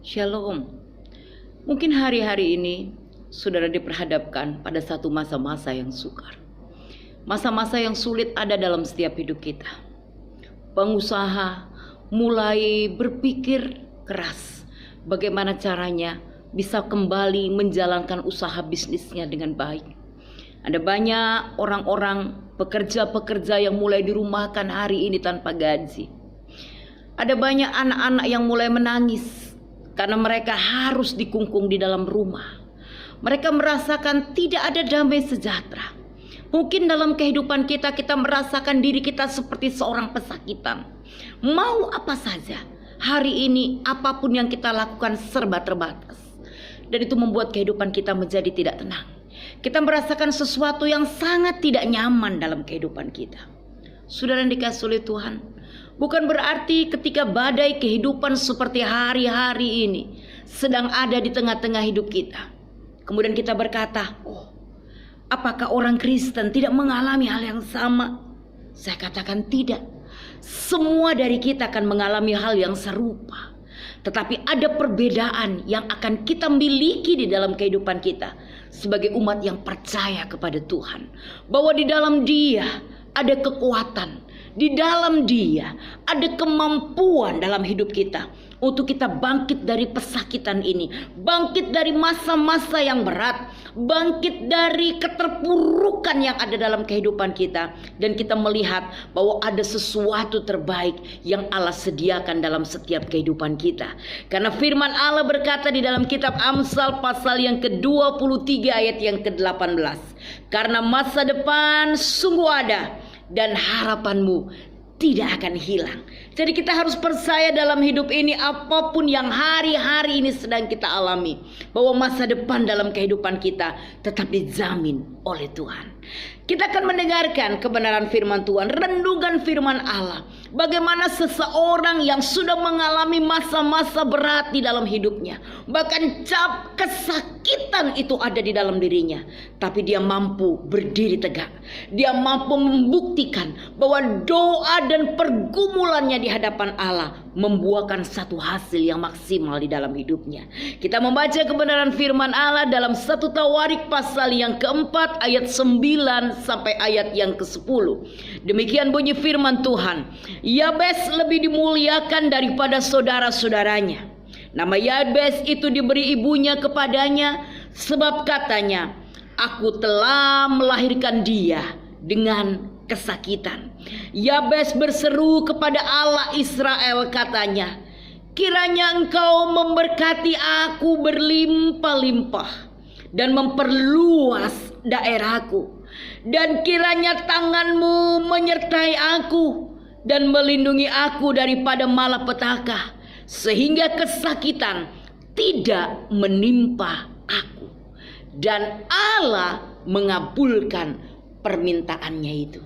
Shalom. Mungkin hari-hari ini saudara diperhadapkan pada satu masa-masa yang sukar. Masa-masa yang sulit ada dalam setiap hidup kita. Pengusaha mulai berpikir keras bagaimana caranya bisa kembali menjalankan usaha bisnisnya dengan baik. Ada banyak orang-orang pekerja-pekerja yang mulai dirumahkan hari ini tanpa gaji. Ada banyak anak-anak yang mulai menangis karena mereka harus dikungkung di dalam rumah. Mereka merasakan tidak ada damai sejahtera. Mungkin dalam kehidupan kita merasakan diri kita seperti seorang pesakitan. Mau apa saja, hari ini apapun yang kita lakukan serba terbatas. Dan itu membuat kehidupan kita menjadi tidak tenang. Kita merasakan sesuatu yang sangat tidak nyaman dalam kehidupan kita. Saudara yang dikasihi oleh Tuhan, bukan berarti ketika badai kehidupan seperti hari-hari ini sedang ada di tengah-tengah hidup kita. Kemudian kita berkata, apakah orang Kristen tidak mengalami hal yang sama? Saya katakan tidak. Semua dari kita akan mengalami hal yang serupa. Tetapi ada perbedaan yang akan kita miliki di dalam kehidupan kita sebagai umat yang percaya kepada Tuhan. Bahwa di dalam Dia ada kekuatan. Di dalam Dia ada kemampuan dalam hidup kita untuk kita bangkit dari pesakitan ini, bangkit dari masa-masa yang berat, bangkit dari keterpurukan yang ada dalam kehidupan kita, dan kita melihat bahwa ada sesuatu terbaik yang Allah sediakan dalam setiap kehidupan kita. Karena firman Allah berkata di dalam kitab Amsal pasal yang ke-23 ayat yang ke-18, karena masa depan sungguh ada dan harapanmu tidak akan hilang. Jadi kita harus percaya dalam hidup ini, apapun yang hari-hari ini sedang kita alami, bahwa masa depan dalam kehidupan kita tetap dijamin oleh Tuhan. Kita akan mendengarkan kebenaran firman Tuhan, renungan firman Allah. Bagaimana seseorang yang sudah mengalami masa-masa berat di dalam hidupnya, bahkan kesakitan itu ada di dalam dirinya, tapi dia mampu berdiri tegak. Dia mampu membuktikan bahwa doa dan pergumulannya di hadapan Allah membuahkan satu hasil yang maksimal di dalam hidupnya. Kita membaca kebenaran firman Allah dalam 1 Tawarik pasal yang keempat ayat 9 sampai ayat yang ke-10. Demikian bunyi firman Tuhan. Yabes lebih dimuliakan daripada saudara-saudaranya. Nama Yabes itu diberi ibunya kepadanya sebab katanya, aku telah melahirkan dia dengan kesakitan. Yabes berseru kepada Allah Israel, katanya, kiranya engkau memberkati aku berlimpah-limpah dan memperluas daerahku, dan kiranya tanganmu menyertai aku dan melindungi aku daripada malapetaka, sehingga kesakitan tidak menimpa aku. Dan Allah mengabulkan permintaannya itu.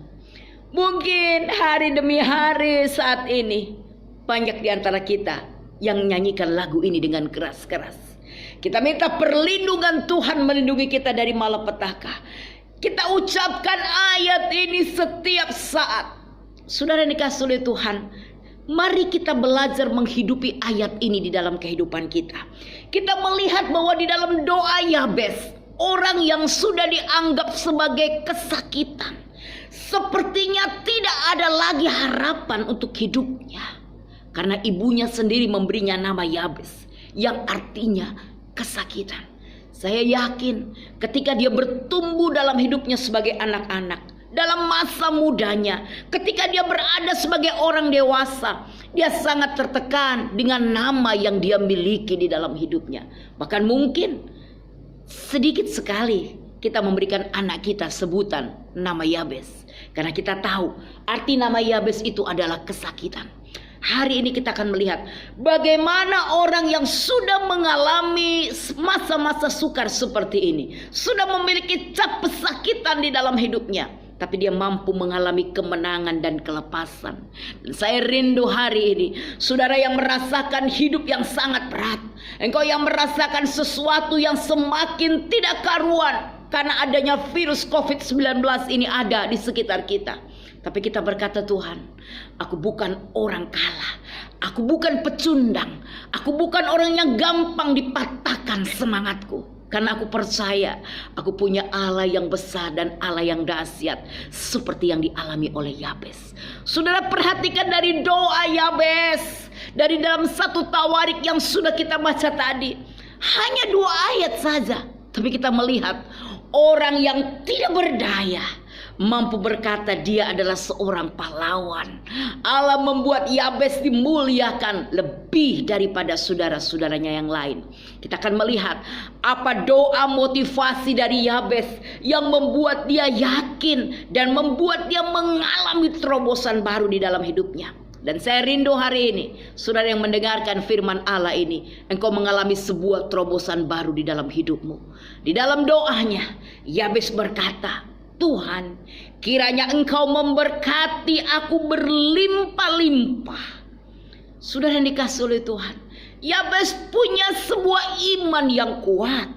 Mungkin hari demi hari saat ini banyak di antara kita yang menyanyikan lagu ini dengan keras-keras. Kita minta perlindungan Tuhan melindungi kita dari malapetaka. Kita ucapkan ayat ini setiap saat. Saudara yang dikasihi oleh Tuhan, mari kita belajar menghidupi ayat ini di dalam kehidupan kita. Kita melihat bahwa di dalam doa Yabes, orang yang sudah dianggap sebagai kesakitan, sepertinya tidak ada lagi harapan untuk hidupnya. Karena ibunya sendiri memberinya nama Yabes, yang artinya kesakitan. Saya yakin ketika dia bertumbuh dalam hidupnya sebagai anak-anak, dalam masa mudanya, ketika dia berada sebagai orang dewasa, dia sangat tertekan dengan nama yang dia miliki di dalam hidupnya. Bahkan mungkin sedikit sekali kita memberikan anak kita sebutan nama Yabes, karena kita tahu arti nama Yabes itu adalah kesakitan. Hari ini kita akan melihat bagaimana orang yang sudah mengalami masa-masa sukar seperti ini, sudah memiliki cap pesakitan di dalam hidupnya, tapi dia mampu mengalami kemenangan dan kelepasan. Dan saya rindu hari ini, saudara yang merasakan hidup yang sangat berat, engkau yang merasakan sesuatu yang semakin tidak karuan karena adanya virus COVID-19 ini ada di sekitar kita. Tapi kita berkata, Tuhan, aku bukan orang kalah. Aku bukan pecundang. Aku bukan orang yang gampang dipatahkan semangatku. Karena aku percaya aku punya Allah yang besar dan Allah yang dahsyat. Seperti yang dialami oleh Yabes. Saudara, perhatikan dari doa Yabes. Dari dalam 1 Tawarik yang sudah kita baca tadi. Hanya 2 ayat saja. Tapi kita melihat orang yang tidak berdaya mampu berkata dia adalah seorang pahlawan. Allah membuat Yabes dimuliakan lebih daripada saudara-saudaranya yang lain. Kita akan melihat apa doa motivasi dari Yabes yang membuat dia yakin dan membuat dia mengalami terobosan baru di dalam hidupnya. Dan saya rindu hari ini, saudara yang mendengarkan firman Allah ini, engkau mengalami sebuah terobosan baru di dalam hidupmu. Di dalam doanya, Yabes berkata, Tuhan, kiranya engkau memberkati aku berlimpah-limpah. Saudara yang dikasih oleh Tuhan, Yabes punya sebuah iman yang kuat.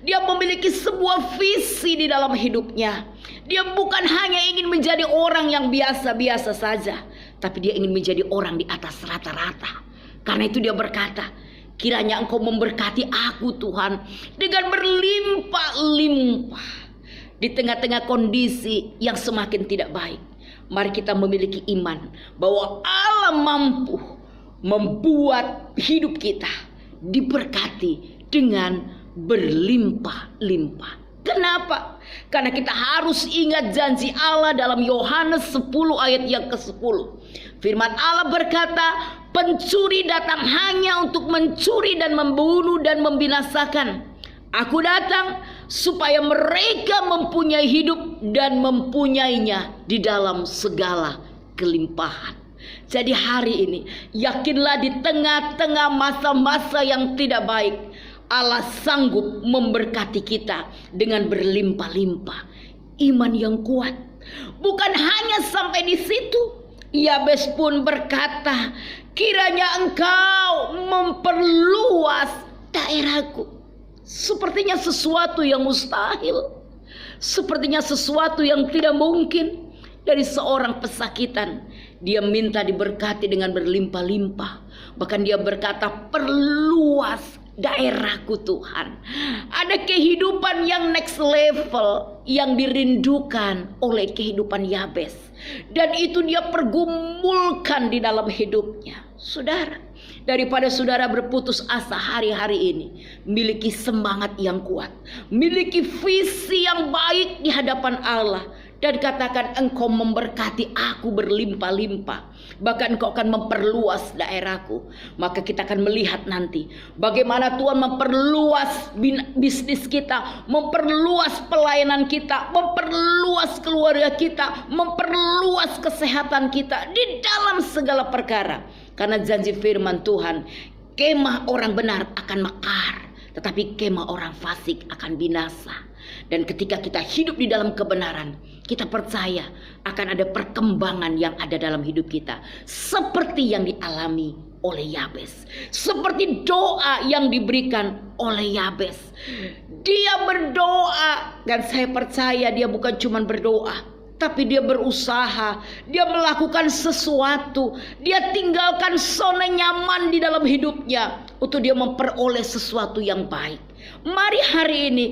Dia memiliki sebuah visi di dalam hidupnya. Dia bukan hanya ingin menjadi orang yang biasa-biasa saja, tapi dia ingin menjadi orang di atas rata-rata. Karena itu dia berkata, kiranya engkau memberkati aku Tuhan dengan berlimpah-limpah. Di tengah-tengah kondisi yang semakin tidak baik, mari kita memiliki iman bahwa Allah mampu membuat hidup kita diberkati dengan berlimpah-limpah. Kenapa? Karena kita harus ingat janji Allah dalam Yohanes 10 ayat yang ke-10. Firman Allah berkata, pencuri datang hanya untuk mencuri dan membunuh dan membinasakan. Aku datang supaya mereka mempunyai hidup dan mempunyainya di dalam segala kelimpahan. Jadi hari ini, yakinlah di tengah-tengah masa-masa yang tidak baik, Allah sanggup memberkati kita dengan berlimpah-limpah. Iman yang kuat. Bukan hanya sampai di situ. Yabes pun berkata, kiranya engkau memperluas daerahku. Sepertinya sesuatu yang mustahil. Sepertinya sesuatu yang tidak mungkin. Dari seorang pesakitan, dia minta diberkati dengan berlimpah-limpah. Bahkan dia berkata, perluas daerahku Tuhan. Ada kehidupan yang next level yang dirindukan oleh kehidupan Yabes. Dan itu dia pergumulkan di dalam hidupnya. Saudara, daripada saudara berputus asa hari-hari ini, miliki semangat yang kuat, miliki visi yang baik di hadapan Allah, dan katakan engkau memberkati aku berlimpah-limpah, bahkan engkau akan memperluas daerahku. Maka kita akan melihat nanti bagaimana Tuhan memperluas bisnis kita, memperluas pelayanan kita, memperluas keluarga kita, memperluas kesehatan kita di dalam segala perkara. Karena janji firman Tuhan, kemah orang benar akan mekar, tetapi kemah orang fasik akan binasa. Dan ketika kita hidup di dalam kebenaran, kita percaya akan ada perkembangan yang ada dalam hidup kita. Seperti yang dialami oleh Yabes. Seperti doa yang diberikan oleh Yabes. Dia berdoa, dan saya percaya dia bukan cuma berdoa, tapi dia berusaha, dia melakukan sesuatu, dia tinggalkan zona nyaman di dalam hidupnya untuk dia memperoleh sesuatu yang baik. Mari hari ini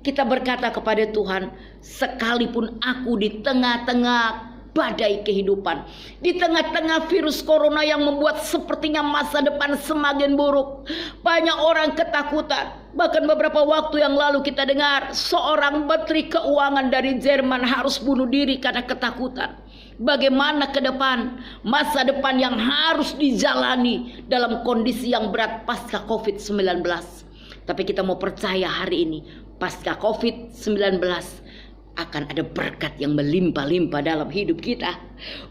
kita berkata kepada Tuhan, sekalipun aku di tengah-tengah badai kehidupan, di tengah-tengah virus corona yang membuat sepertinya masa depan semakin buruk, banyak orang ketakutan. Bahkan beberapa waktu yang lalu kita dengar seorang menteri keuangan dari Jerman harus bunuh diri karena ketakutan. Bagaimana ke depan, masa depan yang harus dijalani dalam kondisi yang berat pasca COVID-19. Tapi kita mau percaya hari ini, pasca COVID-19 akan ada berkat yang melimpah-limpah dalam hidup kita.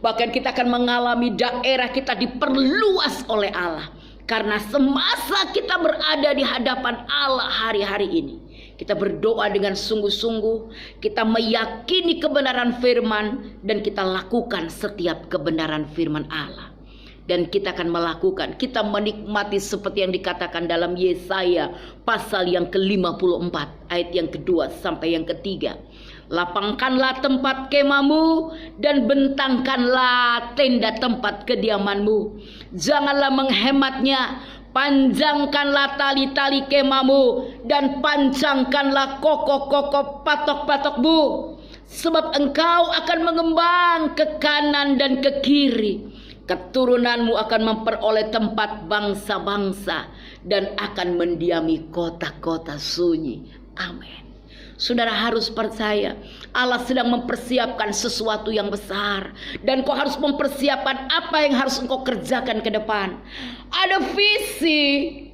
Bahkan kita akan mengalami daerah kita diperluas oleh Allah. Karena semasa kita berada di hadapan Allah hari-hari ini, kita berdoa dengan sungguh-sungguh, kita meyakini kebenaran firman, dan kita lakukan setiap kebenaran firman Allah. Dan kita akan melakukan, kita menikmati seperti yang dikatakan dalam Yesaya pasal yang ke-54 ayat yang kedua sampai yang ketiga. Lapangkanlah tempat kemahmu dan bentangkanlah tenda tempat kediamanmu. Janganlah menghematnya. Panjangkanlah tali-tali kemahmu dan panjangkanlah kokoh-kokoh patok-patokmu. Sebab engkau akan mengembang ke kanan dan ke kiri. Keturunanmu akan memperoleh tempat bangsa-bangsa dan akan mendiami kota-kota sunyi. Amin. Saudara harus percaya Allah sedang mempersiapkan sesuatu yang besar. Dan kau harus mempersiapkan apa yang harus engkau kerjakan ke depan. Ada visi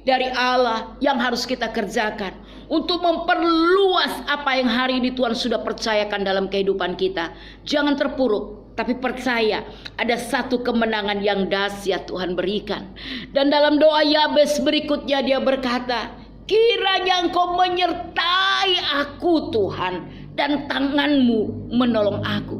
dari Allah yang harus kita kerjakan. Untuk memperluas apa yang hari ini Tuhan sudah percayakan dalam kehidupan kita. Jangan terpuruk, tapi percaya ada satu kemenangan yang dahsyat Tuhan berikan. Dan dalam doa Yabes berikutnya dia berkata, kiranya engkau menyertai aku Tuhan, dan tanganmu menolong aku.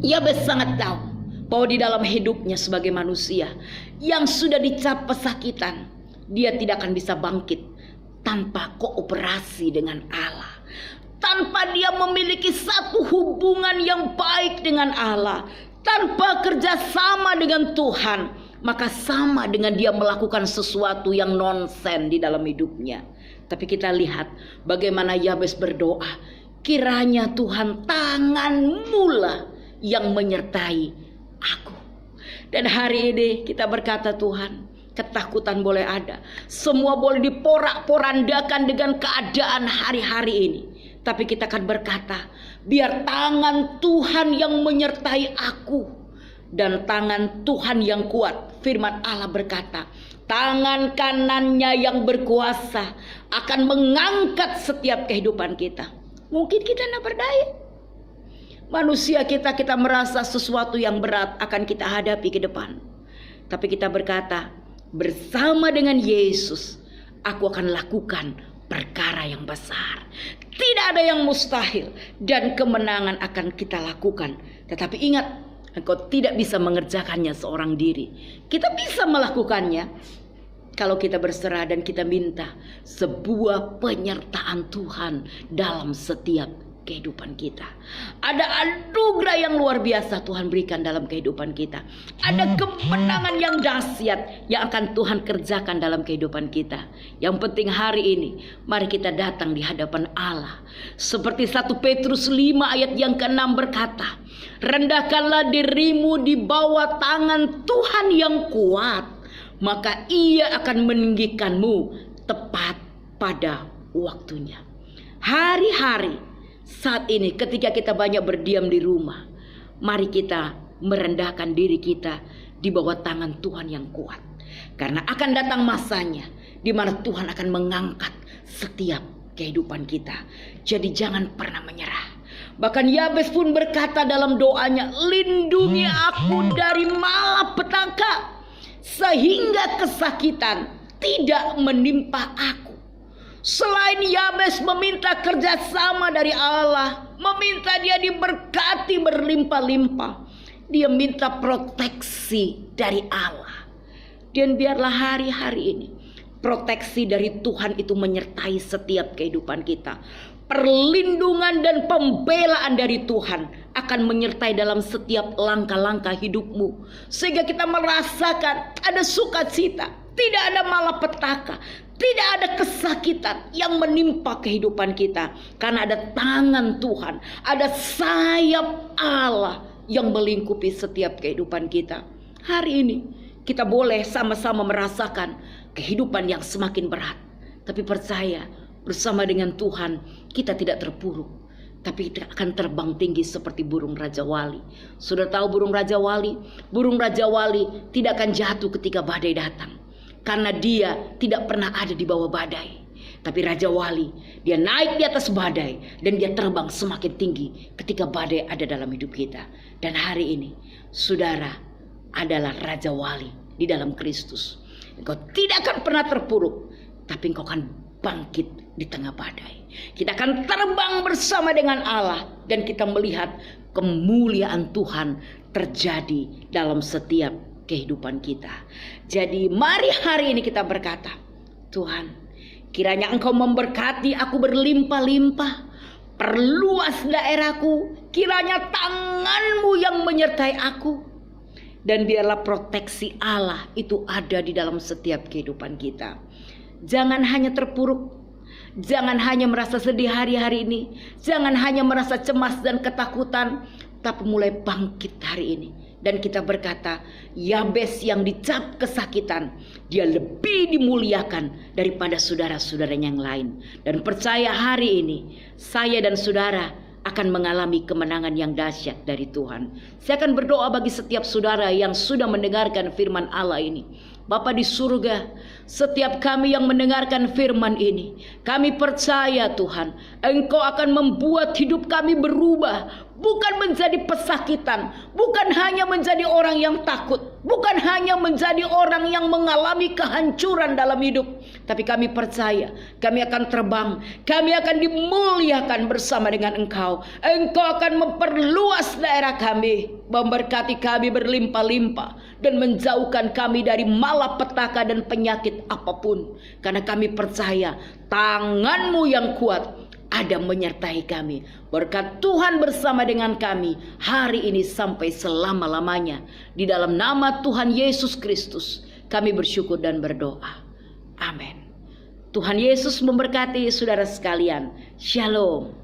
Yabes sangat tahu bahwa di dalam hidupnya sebagai manusia yang sudah dicap pesakitan, dia tidak akan bisa bangkit tanpa kooperasi dengan Allah. Tanpa dia memiliki satu hubungan yang baik dengan Allah, tanpa kerjasama dengan Tuhan, maka sama dengan dia melakukan sesuatu yang nonsen di dalam hidupnya. Tapi kita lihat bagaimana Yabes berdoa, kiranya Tuhan tangan-Mu lah yang menyertai aku. Dan hari ini kita berkata, Tuhan, ketakutan boleh ada, semua boleh diporak-porandakan dengan keadaan hari-hari ini. Tapi kita akan berkata, biar tangan Tuhan yang menyertai aku. Dan tangan Tuhan yang kuat, firman Allah berkata, tangan kanannya yang berkuasa akan mengangkat setiap kehidupan kita. Mungkin kita tidak berdaya. Manusia kita merasa sesuatu yang berat akan kita hadapi ke depan. Tapi kita berkata, bersama dengan Yesus, aku akan lakukan perkara yang besar. Tidak ada yang mustahil dan kemenangan akan kita lakukan. Tetapi ingat, engkau tidak bisa mengerjakannya seorang diri. Kita bisa melakukannya kalau kita berserah dan kita minta sebuah penyertaan Tuhan dalam setiap kehidupan kita. Ada anugerah yang luar biasa Tuhan berikan dalam kehidupan kita. Ada kemenangan yang dahsyat yang akan Tuhan kerjakan dalam kehidupan kita. Yang penting hari ini, mari kita datang di hadapan Allah. Seperti 1 Petrus 5 ayat yang ke-6 berkata, rendahkanlah dirimu di bawah tangan Tuhan yang kuat, maka Ia akan meninggikanmu tepat pada waktunya. Hari-hari saat ini ketika kita banyak berdiam di rumah, mari kita merendahkan diri kita di bawah tangan Tuhan yang kuat. Karena akan datang masanya di mana Tuhan akan mengangkat setiap kehidupan kita. Jadi jangan pernah menyerah. Bahkan Yabes pun berkata dalam doanya, lindungi aku dari malapetaka, sehingga kesakitan tidak menimpa aku. Selain Yabes meminta kerjasama dari Allah, meminta dia diberkati berlimpah-limpah, dia minta proteksi dari Allah. Dan biarlah hari-hari ini proteksi dari Tuhan itu menyertai setiap kehidupan kita. Perlindungan dan pembelaan dari Tuhan akan menyertai dalam setiap langkah-langkah hidupmu. Sehingga kita merasakan ada sukacita, tidak ada malapetaka, tidak ada kesakitan yang menimpa kehidupan kita. Karena ada tangan Tuhan, ada sayap Allah yang melingkupi setiap kehidupan kita. Hari ini kita boleh sama-sama merasakan kehidupan yang semakin berat. Tapi percaya, bersama dengan Tuhan kita tidak terpuruk, tapi kita akan terbang tinggi seperti burung Raja Wali. Sudah tahu burung Raja Wali? Burung Raja Wali tidak akan jatuh ketika badai datang, karena dia tidak pernah ada di bawah badai. Tapi Raja Wali, dia naik di atas badai dan dia terbang semakin tinggi ketika badai ada dalam hidup kita. Dan hari ini saudara adalah Raja Wali di dalam Kristus. Engkau tidak akan pernah terpuruk, tapi engkau akan bangkit di tengah badai. Kita akan terbang bersama dengan Allah dan kita melihat kemuliaan Tuhan terjadi dalam setiap kehidupan kita. Jadi mari hari ini kita berkata, Tuhan, kiranya Engkau memberkati aku berlimpah-limpah, Perluas daerahku, kiranya tangan-Mu yang menyertai aku. Dan biarlah proteksi Allah itu ada di dalam setiap kehidupan kita. Jangan hanya terpuruk, jangan hanya merasa sedih hari-hari ini, jangan hanya merasa cemas dan ketakutan, tapi mulai bangkit hari ini. Dan kita berkata, Yabes yang dicap kesakitan, dia lebih dimuliakan daripada saudara-saudaranya yang lain. Dan percaya hari ini, saya dan saudara akan mengalami kemenangan yang dahsyat dari Tuhan. Saya akan berdoa bagi setiap saudara yang sudah mendengarkan firman Allah ini. Bapa di surga, setiap kami yang mendengarkan firman ini, kami percaya Tuhan, Engkau akan membuat hidup kami berubah. Bukan menjadi pesakitan, bukan hanya menjadi orang yang takut, bukan hanya menjadi orang yang mengalami kehancuran dalam hidup. Tapi kami percaya, kami akan terbang, kami akan dimuliakan bersama dengan Engkau. Engkau akan memperluas daerah kami, memberkati kami berlimpah-limpah, dan menjauhkan kami dari malapetaka dan penyakit apapun. Karena kami percaya, tangan-Mu yang kuat ada menyertai kami. Berkat Tuhan bersama dengan kami hari ini sampai selama-lamanya. Di dalam nama Tuhan Yesus Kristus kami bersyukur dan berdoa. Amin. Tuhan Yesus memberkati saudara sekalian. Shalom.